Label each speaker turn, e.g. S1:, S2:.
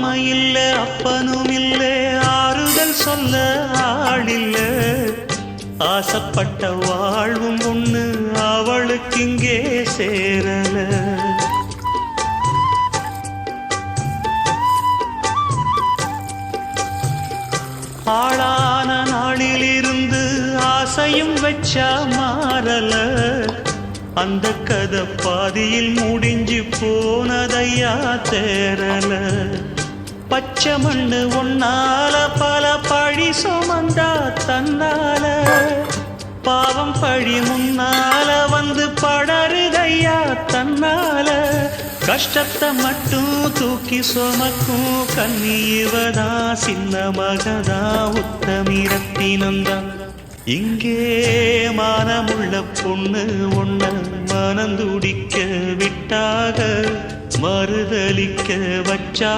S1: அம்மையில்ல அப்பனும் இல்ல ஆறுதல் சொல்ல ஆளில்ல ஆசைப்பட்ட வாழ்வும் ஒண்ணு அவளுக்கு இங்கே சேரல ஆளான நாளிலிருந்து ஆசையும் வச்சா மாறல அந்த கதை பாதியில் முடிஞ்சு போனதையா தேரல பச்சை மண்ணு ஒன்னால பல பழி சுமந்தா தன்னால பாவம் பழி முன்னால வந்து படருதையா தன்னால கஷ்டத்தை மட்டும் தூக்கி சுமக்கும் கண்ணீவதா சின்ன மகதா உத்தமி ரத்தினந்தான் இங்கே மானமுள்ள பொண்ணு ஒண்ண மனந்துடிக்க விட்டாக மறுதலிக்க வச்சா